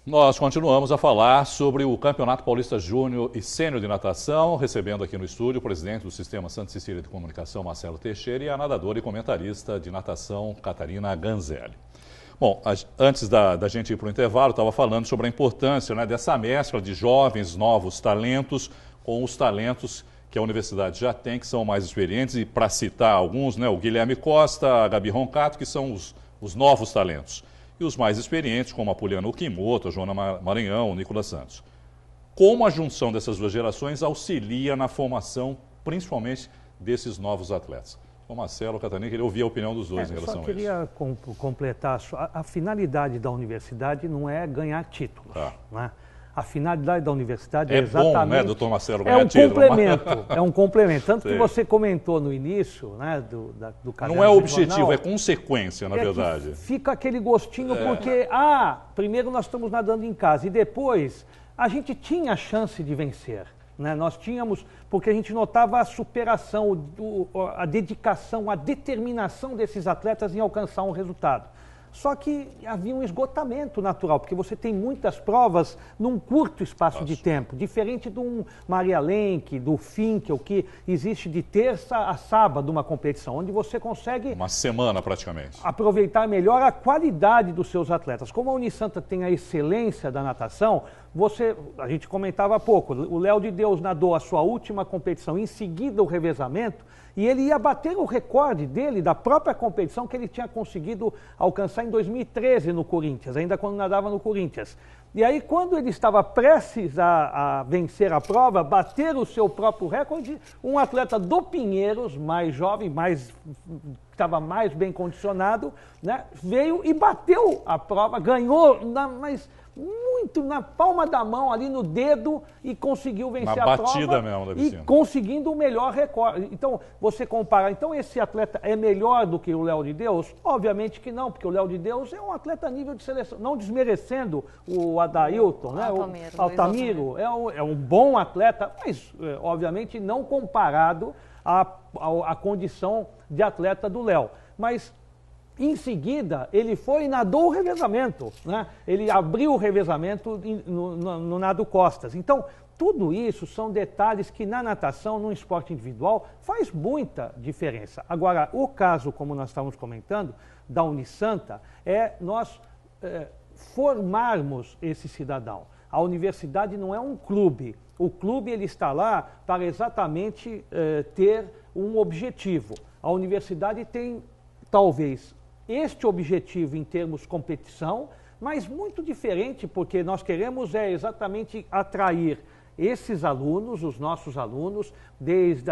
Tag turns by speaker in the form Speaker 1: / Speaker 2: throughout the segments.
Speaker 1: Nós continuamos a falar sobre o Campeonato Paulista Júnior e Sênior de Natação, recebendo aqui no estúdio o presidente do Sistema Santa Cecília de Comunicação, Marcelo Teixeira, e a nadadora e comentarista de natação, Catarina Ganzelli. Bom, antes da gente ir para o intervalo, estava falando sobre a importância, né, dessa mescla de jovens, novos talentos, com os talentos que a universidade já tem, que são mais experientes, e para citar alguns, né, o Guilherme Costa, a Gabi Roncato, que são os novos talentos. E os mais experientes, como a Poliana Okimoto, a Joana Maranhão, o Nicolas Santos. Como a junção dessas duas gerações auxilia na formação, principalmente, desses novos atletas? O Marcelo, Catarina, queria ouvir a opinião dos dois em relação a isso.
Speaker 2: Eu queria completar, a finalidade da universidade não é ganhar títulos, né? A finalidade da universidade é exatamente...
Speaker 1: É bom, né, doutor Marcelo, ganhar título.
Speaker 2: É um complemento. Tanto que você comentou no início, né, do caderno.
Speaker 1: Não é objetivo, jornal, é consequência, na verdade.
Speaker 2: Fica aquele gostinho porque, primeiro nós estamos nadando em casa e depois a gente tinha a chance de vencer. Né? Nós tínhamos, porque a gente notava a superação, a dedicação, a determinação desses atletas em alcançar um resultado. Só que havia um esgotamento natural, porque você tem muitas provas num curto espaço de tempo, diferente de um Maria Lenk, do Finkel, que existe de terça a sábado uma competição, onde você consegue...
Speaker 1: Uma semana praticamente.
Speaker 2: Aproveitar melhor a qualidade dos seus atletas. Como a Unisanta tem a excelência da natação, a gente comentava há pouco, o Léo de Deus nadou a sua última competição, em seguida o revezamento, e ele ia bater o recorde dele, da própria competição que ele tinha conseguido alcançar em 2013 no Corinthians, ainda quando nadava no Corinthians. E aí, quando ele estava prestes a vencer a prova, bater o seu próprio recorde, um atleta do Pinheiros, mais jovem, estava mais bem condicionado, né, veio e bateu a prova, ganhou, mas muito na palma da mão, ali no dedo, e conseguiu vencer a prova.
Speaker 1: Na batida mesmo da piscina.
Speaker 2: E conseguindo o melhor recorde. Então, você compara, então esse atleta é melhor do que o Léo de Deus? Obviamente que não, porque o Léo de Deus é um atleta a nível de seleção, não desmerecendo o Adailton, né? O Altamiro é um bom atleta, mas obviamente não comparado à condição de atleta do Léo. Mas em seguida, ele foi e nadou o revezamento, né? Ele abriu o revezamento no nado costas. Então, tudo isso são detalhes que na natação, no esporte individual, faz muita diferença. Agora, o caso, como nós estávamos comentando, da Unisanta, é nós formarmos esse cidadão. A universidade não é um clube. O clube ele está lá para exatamente ter um objetivo. A universidade tem, talvez, este objetivo em termos de competição, mas muito diferente, porque nós queremos exatamente atrair esses alunos, os nossos alunos, desde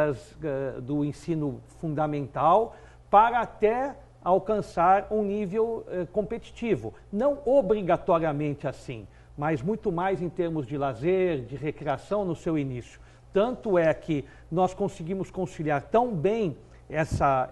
Speaker 2: do ensino fundamental para até alcançar um nível competitivo. Não obrigatoriamente assim, mas muito mais em termos de lazer, de recreação no seu início. Tanto é que nós conseguimos conciliar tão bem essa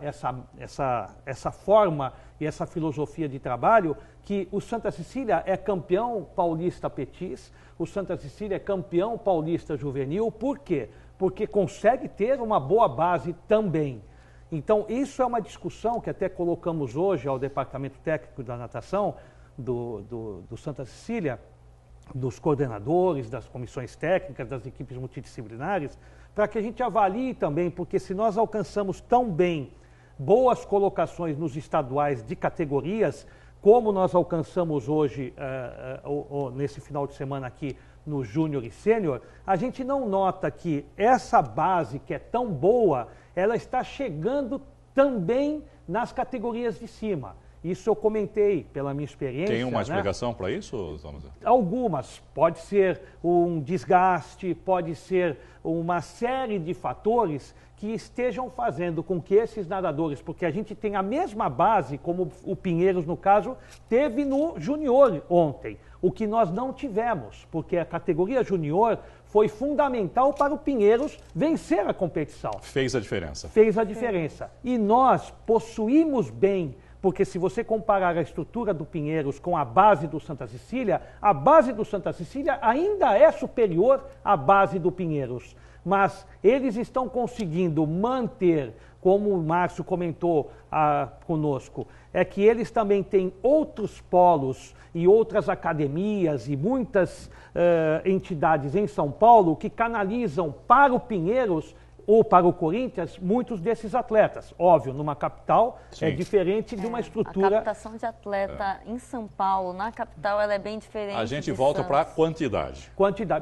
Speaker 2: forma e essa filosofia de trabalho, que o Santa Cecília é campeão paulista petis, o Santa Cecília é campeão paulista juvenil. Por quê? Porque consegue ter uma boa base também. Então, isso é uma discussão que até colocamos hoje ao Departamento Técnico da Natação do Santa Cecília, dos coordenadores, das comissões técnicas, das equipes multidisciplinares, para que a gente avalie também, porque se nós alcançamos tão bem boas colocações nos estaduais de categorias, como nós alcançamos hoje, nesse final de semana aqui, no Júnior e Sênior, a gente não nota que essa base que é tão boa, ela está chegando também nas categorias de cima. Isso eu comentei pela minha experiência.
Speaker 1: Tem uma explicação para isso, Thomas?
Speaker 2: Algumas. Pode ser um desgaste, pode ser uma série de fatores que estejam fazendo com que esses nadadores, porque a gente tem a mesma base, como o Pinheiros, no caso, teve no junior ontem, o que nós não tivemos, porque a categoria junior foi fundamental para o Pinheiros vencer a competição.
Speaker 1: Fez a diferença.
Speaker 2: Fez a diferença. E nós possuímos bem, porque se você comparar a estrutura do Pinheiros com a base do Santa Cecília, a base do Santa Cecília ainda é superior à base do Pinheiros. Mas eles estão conseguindo manter como o Márcio comentou conosco, é que eles também têm outros polos e outras academias e muitas entidades em São Paulo que canalizam para o Pinheiros ou para o Corinthians, muitos desses atletas. Óbvio, numa capital é diferente de uma estrutura...
Speaker 3: A captação de atleta em São Paulo, na capital, ela é bem diferente.
Speaker 1: A gente volta para a quantidade.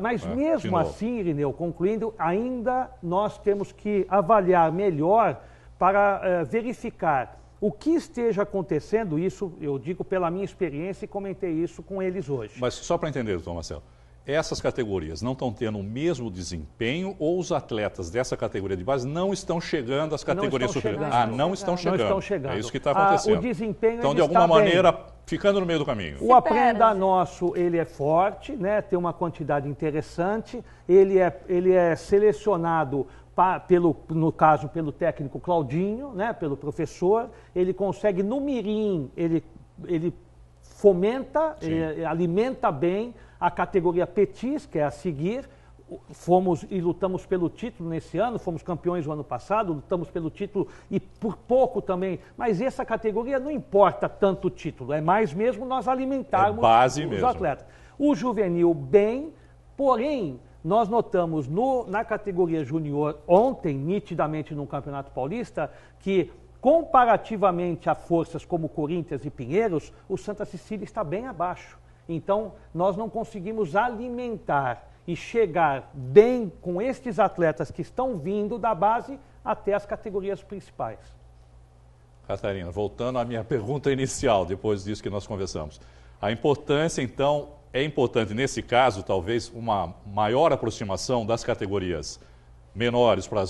Speaker 2: Mas mesmo assim, Irineu, concluindo, ainda nós temos que avaliar melhor para verificar o que esteja acontecendo. Isso eu digo pela minha experiência e comentei isso com eles hoje.
Speaker 1: Mas só para entender, doutor Marcelo, essas categorias não estão tendo o mesmo desempenho ou os atletas dessa categoria de base não estão chegando às categorias superiores? Não estão chegando. É isso que está acontecendo.
Speaker 2: O desempenho
Speaker 1: então, de alguma maneira, ficando no meio do caminho.
Speaker 2: O Aprenda Nosso, ele é forte, né? Tem uma quantidade interessante, ele é selecionado no caso, pelo técnico Claudinho, né? Pelo professor, ele consegue no mirim, ele fomenta, alimenta bem a categoria Petis, que é a seguir. Fomos e lutamos pelo título nesse ano, fomos campeões o ano passado, lutamos pelo título e por pouco também, mas essa categoria não importa tanto o título, é mais mesmo nós alimentarmos os atletas. O juvenil bem, porém, nós notamos na categoria júnior ontem, nitidamente no Campeonato Paulista, que comparativamente a forças como Corinthians e Pinheiros, o Santa Cecília está bem abaixo. Então, nós não conseguimos alimentar e chegar bem com estes atletas que estão vindo da base até as categorias principais.
Speaker 1: Catarina, voltando à minha pergunta inicial, depois disso que nós conversamos. A importância, então, é importante nesse caso, talvez, uma maior aproximação das categorias menores para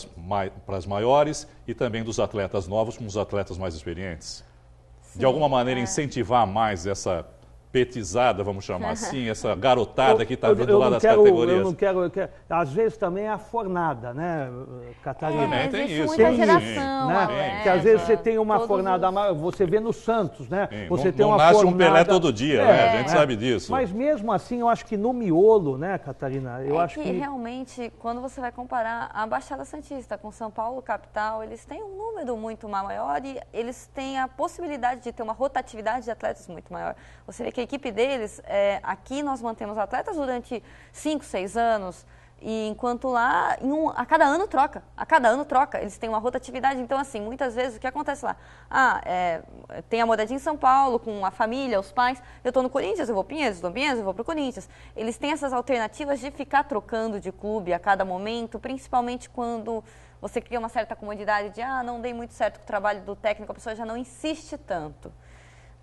Speaker 1: as maiores e também dos atletas novos com os atletas mais experientes? Sim, de alguma maneira incentivar mais essa petizada, vamos chamar assim, essa garotada que está vindo lá das categorias.
Speaker 2: Eu não quero, às vezes também é a fornada, né, Catarina?
Speaker 1: Também tem isso.
Speaker 3: Muita geração,
Speaker 2: né? Que às vezes você tem uma fornada, você vê no Santos, né? Você tem uma
Speaker 1: nasce
Speaker 2: fornada...
Speaker 1: um Pelé todo dia, né? A gente sabe disso.
Speaker 2: Mas mesmo assim, eu acho que no miolo, né, Catarina? Eu acho que
Speaker 3: realmente, quando você vai comparar a Baixada Santista com São Paulo, capital, eles têm um número muito maior e eles têm a possibilidade de ter uma rotatividade de atletas muito maior. Você vê que a equipe deles, aqui nós mantemos atletas durante 5, 6 anos, e enquanto lá, a cada ano troca, eles têm uma rotatividade. Então, assim, muitas vezes o que acontece lá? Tem a moradia em São Paulo, com a família, os pais, eu estou no Corinthians, eu vou Pinheiros, eu vou para o Corinthians. Eles têm essas alternativas de ficar trocando de clube a cada momento, principalmente quando você cria uma certa comodidade de, não dei muito certo com o trabalho do técnico, a pessoa já não insiste tanto.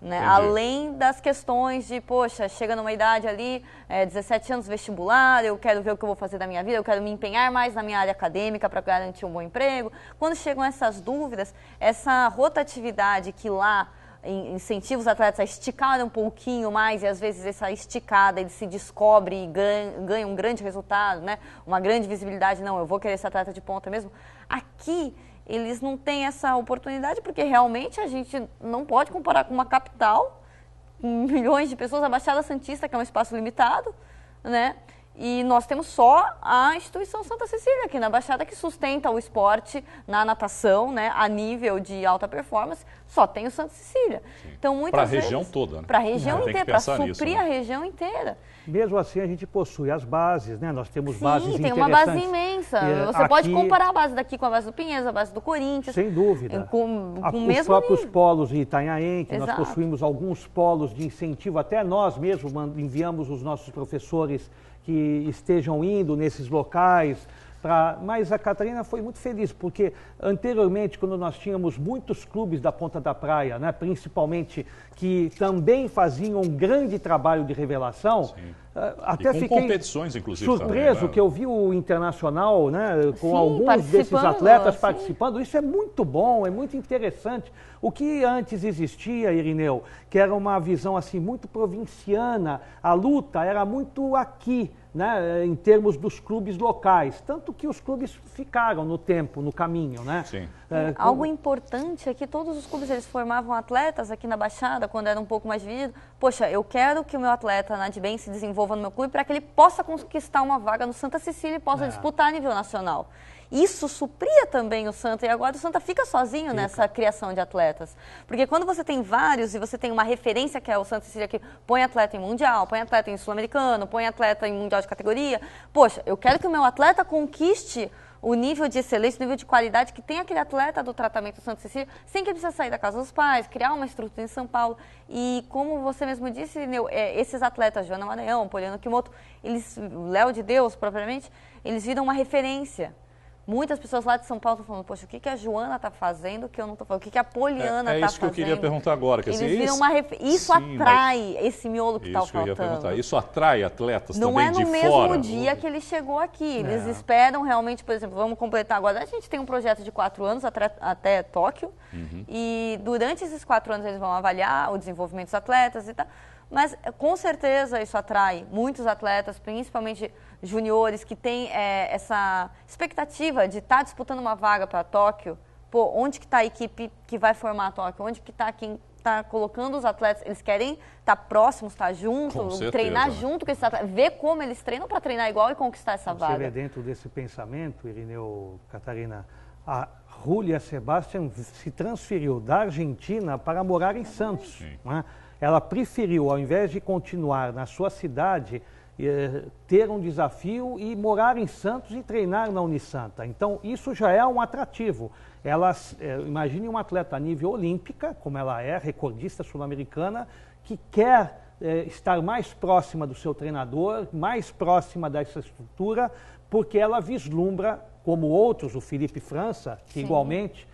Speaker 3: Né? Além das questões de, poxa, chega numa idade ali, 17 anos vestibular, eu quero ver o que eu vou fazer da minha vida, eu quero me empenhar mais na minha área acadêmica para garantir um bom emprego. Quando chegam essas dúvidas, essa rotatividade que lá incentiva os atletas a esticar um pouquinho mais, e às vezes essa esticada ele se descobre e ganha um grande resultado, né? Uma grande visibilidade, não, eu vou querer esse atleta de ponta mesmo. Aqui eles não têm essa oportunidade, porque realmente a gente não pode comparar com uma capital, com milhões de pessoas, a Baixada Santista, que é um espaço limitado, né? E nós temos só a instituição Santa Cecília aqui na Baixada, que sustenta o esporte na natação, né, a nível de alta performance, só tem o Santa Cecília. Então, muitas vezes,
Speaker 1: para a região toda, né?
Speaker 3: Para a região inteira, para suprir a região inteira.
Speaker 2: Mesmo assim, a gente possui as bases, né? Nós temos bases interessantes.
Speaker 3: Sim, tem uma base imensa. Você pode comparar a base daqui com a base do Pinheiros, a base do Corinthians.
Speaker 2: Sem dúvida.
Speaker 3: Com o
Speaker 2: mesmo
Speaker 3: mesmo
Speaker 2: próprios
Speaker 3: nível.
Speaker 2: Polos de Itanhaém, que nós possuímos alguns polos de incentivo, até nós mesmos enviamos os nossos professores que estejam indo nesses locais. Mas a Catarina foi muito feliz, porque anteriormente, quando nós tínhamos muitos clubes da Ponta da Praia, né, principalmente, que também faziam um grande trabalho de revelação, até
Speaker 1: com
Speaker 2: fiquei
Speaker 1: competições, inclusive,
Speaker 2: surpreso
Speaker 1: também, né?
Speaker 2: Que eu vi o Internacional, né, com
Speaker 3: Sim,
Speaker 2: alguns desses atletas
Speaker 3: sim.
Speaker 2: participando. Isso é muito bom, é muito interessante. O que antes existia, Irineu, que era uma visão assim muito provinciana, a luta era muito aqui, né, em termos dos clubes locais, tanto que os clubes ficaram no tempo, no caminho, né?
Speaker 1: Sim.
Speaker 3: Algo importante é que todos os clubes eles formavam atletas aqui na Baixada passada, quando era um pouco mais dividido, poxa, eu quero que o meu atleta Nadbem se desenvolva no meu clube para que ele possa conquistar uma vaga no Santa Cecília e possa disputar a nível nacional. Isso supria também o Santa, e agora o Santa fica sozinho nessa criação de atletas. Porque quando você tem vários e você tem uma referência que é o Santa Cecília, que põe atleta em mundial, põe atleta em sul-americano, põe atleta em mundial de categoria, poxa, eu quero que o meu atleta conquiste o nível de excelência, o nível de qualidade que tem aquele atleta do tratamento do Santa Cecília, sem que ele precise sair da casa dos pais, criar uma estrutura em São Paulo. E como você mesmo disse, Neu, esses atletas, Joana Maranhão, Poliana Kimoto, eles, Léo de Deus, propriamente, eles viram uma referência. Muitas pessoas lá de São Paulo estão falando, poxa, o que a Joana está fazendo que eu não estou fazendo? O que a Poliana está fazendo?
Speaker 1: É isso que eu queria perguntar agora.
Speaker 3: Eles viram isso atrai esse miolo que está faltando.
Speaker 1: Isso atrai atletas
Speaker 3: não
Speaker 1: também de fora?
Speaker 3: Não é no mesmo dia que ele chegou aqui. Eles esperam realmente, por exemplo, vamos completar agora. A gente tem um projeto de 4 anos até Tóquio. E durante esses 4 anos eles vão avaliar o desenvolvimento dos atletas e tal. Mas, com certeza, isso atrai muitos atletas, principalmente juniores, que têm essa expectativa de estar disputando uma vaga para Tóquio. Pô, onde que está a equipe que vai formar a Tóquio? Onde que está quem está colocando os atletas? Eles querem estar próximos, estar juntos, treinar junto com esses atletas, ver como eles treinam para treinar igual e conquistar essa vaga.
Speaker 2: Você vê dentro desse pensamento, Irineu, Catarina, a Júlia Sebastian se transferiu da Argentina para morar em Santos. Né? Ela preferiu, ao invés de continuar na sua cidade, ter um desafio e morar em Santos e treinar na Unisanta. Então, isso já é um atrativo. Imagine uma atleta a nível olímpica, como ela é, recordista sul-americana, que quer estar mais próxima do seu treinador, mais próxima dessa estrutura, porque ela vislumbra, como outros, o Felipe França, que igualmente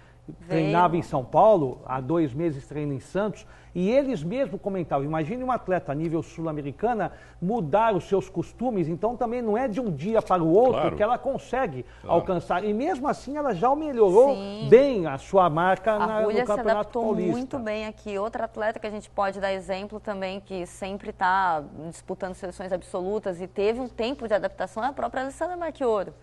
Speaker 2: treinava em São Paulo, há 2 meses treina em Santos, e eles mesmos comentavam, imagine um atleta a nível sul-americana mudar os seus costumes, então também não é de um dia para o outro que ela consegue alcançar, e mesmo assim ela já melhorou bem a sua marca no Campeonato Paulista. A Júlia se adaptou
Speaker 3: muito bem aqui. Outra atleta que a gente pode dar exemplo também, que sempre está disputando seleções absolutas e teve um tempo de adaptação, é a própria Alessandra Marchioro.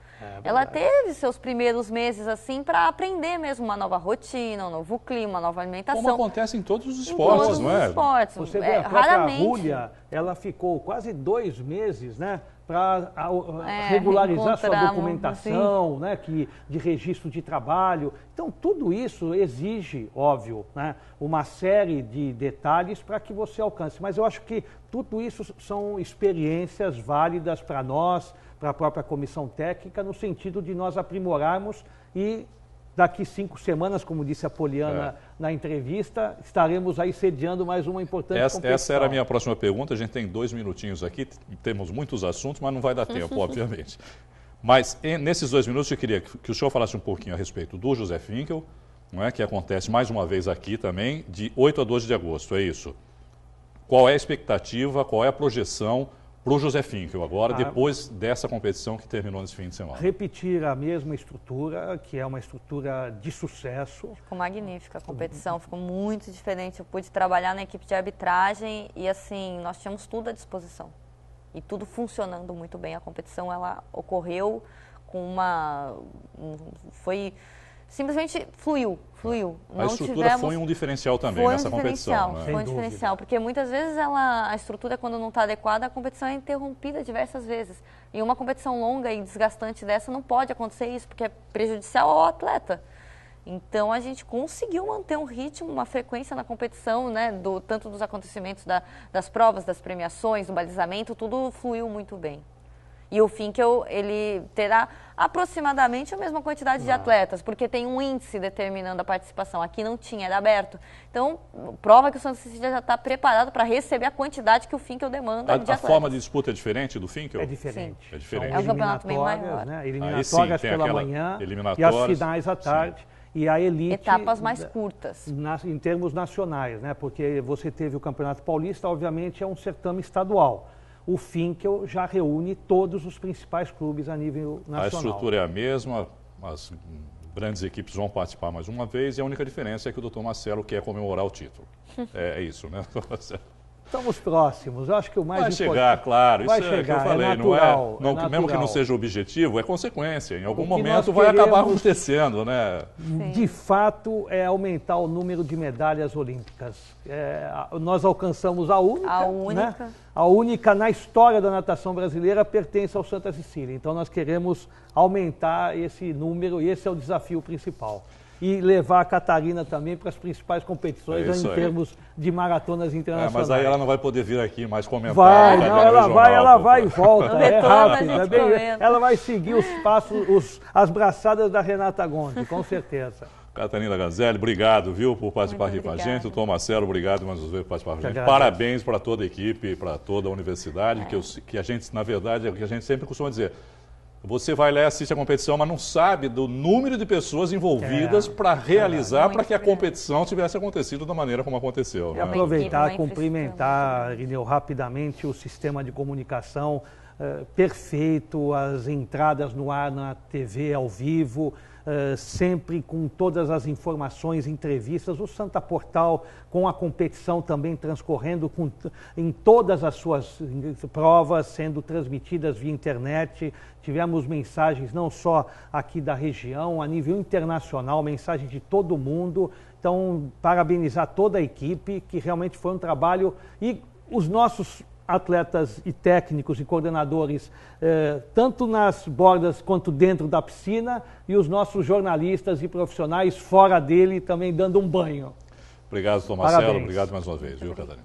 Speaker 3: Ela teve seus primeiros meses assim para aprender mesmo uma nova rotina, um novo clima, uma nova alimentação.
Speaker 1: Como acontece em todos os esportes, não é?
Speaker 2: Você vê, a própria Júlia, ela ficou quase 2 meses, né, para regularizar sua documentação, né, de registro de trabalho. Então, tudo isso exige, óbvio, né, uma série de detalhes para que você alcance. Mas eu acho que tudo isso são experiências válidas para nós, para a própria comissão técnica, no sentido de nós aprimorarmos e daqui 5 semanas, como disse a Poliana na entrevista, estaremos aí sediando mais uma importante competição.
Speaker 1: Essa era a minha próxima pergunta. A gente tem 2 minutinhos aqui, temos muitos assuntos, mas não vai dar tempo, obviamente. Mas nesses 2 minutos eu queria que o senhor falasse um pouquinho a respeito do José Finkel, não é, que acontece mais uma vez aqui também, de 8 a 12 de agosto, é isso? Qual é a expectativa, qual é a projeção para o José Finkel agora, depois dessa competição que terminou nesse fim de semana?
Speaker 2: Repetir a mesma estrutura, que é uma estrutura de sucesso.
Speaker 3: Ficou magnífica a competição, ficou muito diferente. Eu pude trabalhar na equipe de arbitragem e, assim, nós tínhamos tudo à disposição. E tudo funcionando muito bem. A competição, ela ocorreu com simplesmente fluiu.
Speaker 1: A estrutura foi um diferencial também nessa competição.
Speaker 3: Foi um diferencial, porque muitas vezes a estrutura, quando não está adequada, a competição é interrompida diversas vezes. E uma competição longa e desgastante dessa não pode acontecer isso, porque é prejudicial ao atleta. Então, a gente conseguiu manter um ritmo, uma frequência na competição, né, tanto dos acontecimentos das provas, das premiações, do balizamento, tudo fluiu muito bem. E o Finkel, ele terá aproximadamente a mesma quantidade de atletas, porque tem um índice determinando a participação. Aqui não tinha, era aberto. Então, prova que o Santa Cecília já está preparado para receber a quantidade que o Finkel demanda de atletas.
Speaker 1: A forma de disputa é diferente do Finkel?
Speaker 2: É diferente.
Speaker 1: É diferente.
Speaker 3: É um campeonato bem maior.
Speaker 2: Né? Eliminatórias pela manhã e as finais à tarde. E a elite...
Speaker 3: Etapas mais curtas.
Speaker 2: Em termos nacionais, né? Porque você teve o Campeonato Paulista, obviamente é um certame estadual. O Finkel já reúne todos os principais clubes a nível nacional.
Speaker 1: A estrutura é a mesma, as grandes equipes vão participar mais uma vez e a única diferença é que o Dr. Marcelo quer comemorar o título. É isso, né, Dr. Marcelo?
Speaker 2: Estamos próximos. Eu acho que o mais importante...
Speaker 1: Vai chegar, claro.
Speaker 2: Vai
Speaker 1: Isso
Speaker 2: chegar,
Speaker 1: é que eu falei.
Speaker 2: natural,
Speaker 1: não é,
Speaker 2: natural.
Speaker 1: mesmo que não seja objetivo, é consequência. Em algum
Speaker 2: O que
Speaker 1: momento
Speaker 2: nós
Speaker 1: vai acabar
Speaker 2: queremos-
Speaker 1: acontecendo, né?
Speaker 3: Sim.
Speaker 2: De fato, é aumentar o número de medalhas olímpicas. Nós alcançamos a única.
Speaker 3: A única.
Speaker 2: Né? A única na história da natação brasileira pertence ao Santa Cecília. Então, nós queremos aumentar esse número e esse é o desafio principal. E levar a Catarina também para as principais competições
Speaker 1: É isso
Speaker 2: em
Speaker 1: aí.
Speaker 2: termos de maratonas internacionais.
Speaker 1: Mas aí ela não vai poder vir aqui mais comentar.
Speaker 2: Vai,
Speaker 1: da
Speaker 2: não,
Speaker 1: Liga
Speaker 2: ela
Speaker 1: Regional,
Speaker 2: vai, ela
Speaker 1: pô.
Speaker 2: vai e volta.
Speaker 3: No
Speaker 2: É
Speaker 3: retorno,
Speaker 2: rápido,
Speaker 3: a gente
Speaker 2: é bem,
Speaker 3: comenta.
Speaker 2: ela vai seguir os passos, as braçadas da Renata Gondi, com certeza.
Speaker 1: Catarina Ganzelli, obrigado, viu, por participar
Speaker 3: Muito
Speaker 1: aqui com a
Speaker 3: obrigada.
Speaker 1: gente. O Tom Marcelo, obrigado mais uma vez por participar com a gente.
Speaker 2: agradeço.
Speaker 1: Parabéns para toda a equipe, para toda a universidade, que a gente, na verdade, é o que a gente sempre costuma dizer. Você vai lá e assiste a competição, mas não sabe do número de pessoas envolvidas para realizar,
Speaker 3: Muito
Speaker 1: para que a
Speaker 3: grande.
Speaker 1: competição tivesse acontecido da maneira como aconteceu.
Speaker 2: E
Speaker 1: né?
Speaker 2: aproveitar,
Speaker 3: equipe, uma
Speaker 2: cumprimentar, Irineu, rapidamente o sistema de comunicação perfeito, as entradas no ar na TV ao vivo, sempre com todas as informações, entrevistas, o Santa Portal com a competição também transcorrendo em todas as suas provas, sendo transmitidas via internet. Tivemos mensagens não só aqui da região, a nível internacional, mensagens de todo mundo. Então, parabenizar toda a equipe, que realmente foi um trabalho, e os nossos atletas e técnicos e coordenadores, tanto nas bordas quanto dentro da piscina, e os nossos jornalistas e profissionais fora dele também dando um banho.
Speaker 1: Obrigado, Tom Marcelo.
Speaker 2: Parabéns.
Speaker 1: Obrigado mais uma vez, viu, Catarina?